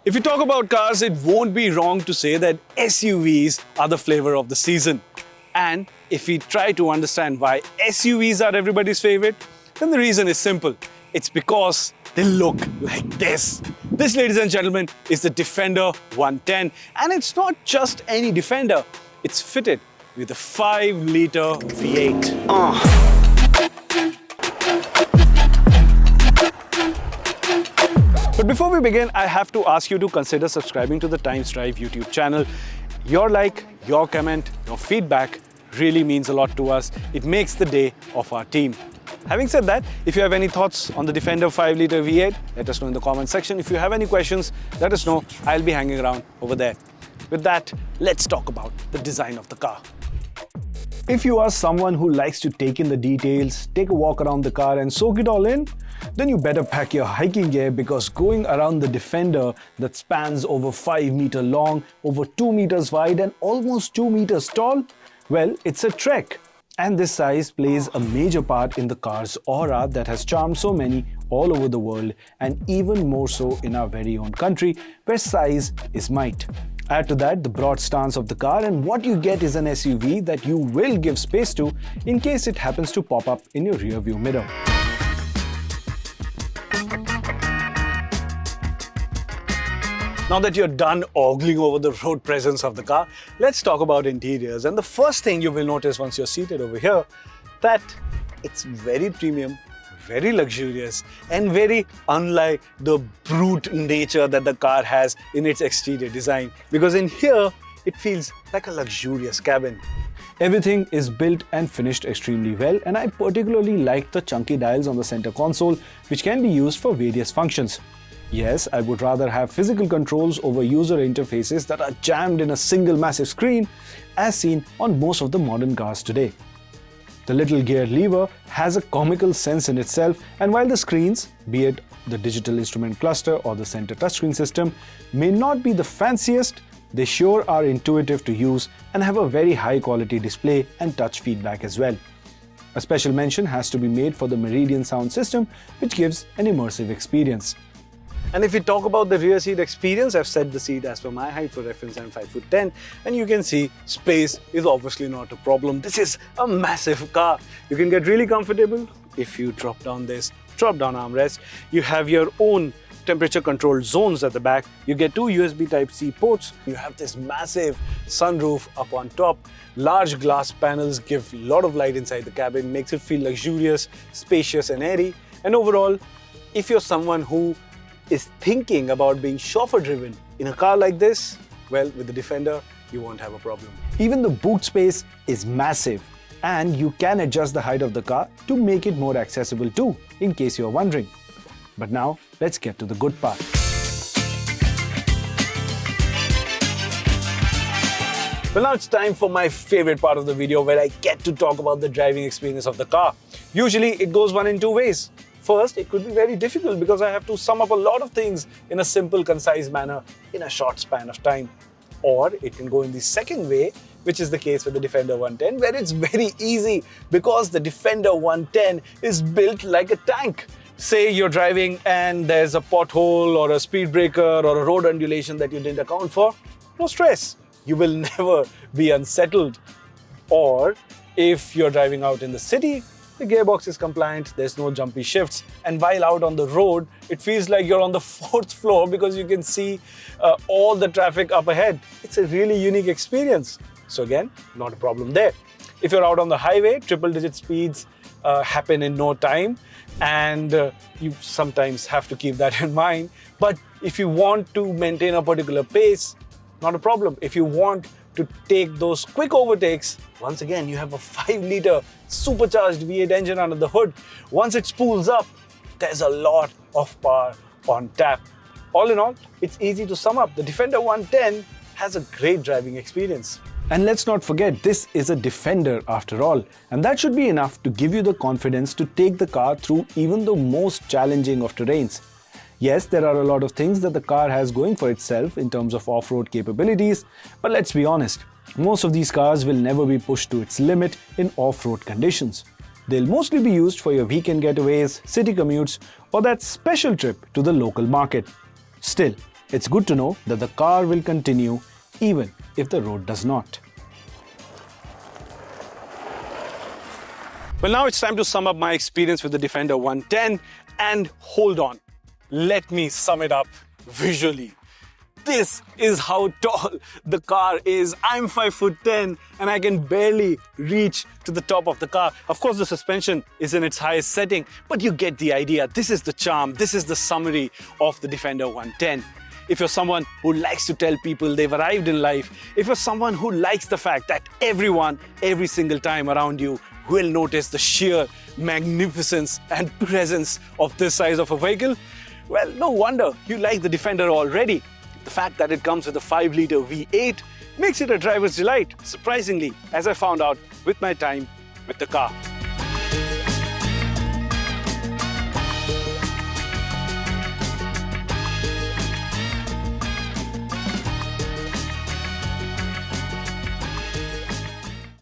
If you talk about cars, it won't be wrong to say that SUVs are the flavor of the season. And if we try to understand why SUVs are everybody's favorite, then the reason is simple. It's because they look like this. This, ladies and gentlemen, is the Defender 110. And it's not just any Defender. It's fitted with a 5-liter V8. But before we begin, I have to ask you to consider subscribing to the Times Drive YouTube channel. Your like, your comment, your feedback really means a lot to us. It makes the day of our team. Having said that, if you have any thoughts on the Defender 5-liter V8, let us know in the comment section. If you have any questions, let us know. I'll be hanging around over there. With that, let's talk about the design of the car. If you are someone who likes to take in the details, take a walk around the car and soak it all in, then you better pack your hiking gear, because going around the Defender that spans over 5 meters long, over 2 meters wide and almost 2 meters tall, well, it's a trek. And this size plays a major part in the car's aura that has charmed so many all over the world, and even more so in our very own country, where size is might. Add to that the broad stance of the car, and what you get is an SUV that you will give space to in case it happens to pop up in your rear view mirror. Now that you're done ogling over the road presence of the car, let's talk about interiors. And the first thing you will notice once you're seated over here, that it's very premium, very luxurious, and very unlike the brute nature that the car has in its exterior design. Because in here, it feels like a luxurious cabin. Everything is built and finished extremely well, and I particularly like the chunky dials on the center console, which can be used for various functions. Yes, I would rather have physical controls over user interfaces that are jammed in a single massive screen, as seen on most of the modern cars today. The little gear lever has a comical sense in itself, and while the screens, be it the digital instrument cluster or the center touchscreen system, may not be the fanciest, they sure are intuitive to use and have a very high quality display and touch feedback as well. A special mention has to be made for the Meridian sound system, which gives an immersive experience. And if we talk about the rear seat experience, I've set the seat as per my height. For reference, I'm 5'10", and you can see space is obviously not a problem. This is a massive car. You can get really comfortable if you drop down this drop-down armrest. You have your own temperature controlled zones at the back. You get 2 USB Type-C ports. You have this massive sunroof up on top. Large glass panels give a lot of light inside the cabin, makes it feel luxurious, spacious and airy. And overall, if you're someone who is thinking about being chauffeur-driven in a car like this, well, with the Defender, you won't have a problem. Even the boot space is massive, and you can adjust the height of the car to make it more accessible too, in case you're wondering. But now, let's get to the good part. Well, now it's time for my favorite part of the video, where I get to talk about the driving experience of the car. Usually, it goes one in two ways. First, it could be very difficult because I have to sum up a lot of things in a simple, concise manner in a short span of time. Or it can go in the second way, which is the case with the Defender 110, where it's very easy because the Defender 110 is built like a tank. Say you're driving and there's a pothole or a speed breaker or a road undulation that you didn't account for. No stress. You will never be unsettled. Or if you're driving out in the city, the gearbox is compliant, there's no jumpy shifts, and while out on the road, it feels like you're on the 4th floor because you can see all the traffic up ahead. It's a really unique experience. So again, not a problem there. If you're out on the highway, triple-digit speeds happen in no time, and you sometimes have to keep that in mind. But if you want to maintain a particular pace, not a problem. If you want to take those quick overtakes, once again, you have a 5-liter supercharged V8 engine under the hood. Once it spools up, there's a lot of power on tap. All in all, it's easy to sum up. The Defender 110 has a great driving experience. And let's not forget, this is a Defender after all. And that should be enough to give you the confidence to take the car through even the most challenging of terrains. Yes, there are a lot of things that the car has going for itself in terms of off-road capabilities, but let's be honest, most of these cars will never be pushed to its limit in off-road conditions. They'll mostly be used for your weekend getaways, city commutes, or that special trip to the local market. Still, it's good to know that the car will continue even if the road does not. Well, now it's time to sum up my experience with the Defender 110, and hold on, let me sum it up visually. This is how tall the car is. I'm 5'10" and I can barely reach to the top of the car. Of course, the suspension is in its highest setting, but you get the idea. This is the charm. This is the summary of the Defender 110. If you're someone who likes to tell people they've arrived in life, if you're someone who likes the fact that everyone, every single time around you will notice the sheer magnificence and presence of this size of a vehicle, well, no wonder you like the Defender already. The fact that it comes with a 5-litre V8 makes it a driver's delight, surprisingly, as I found out with my time with the car.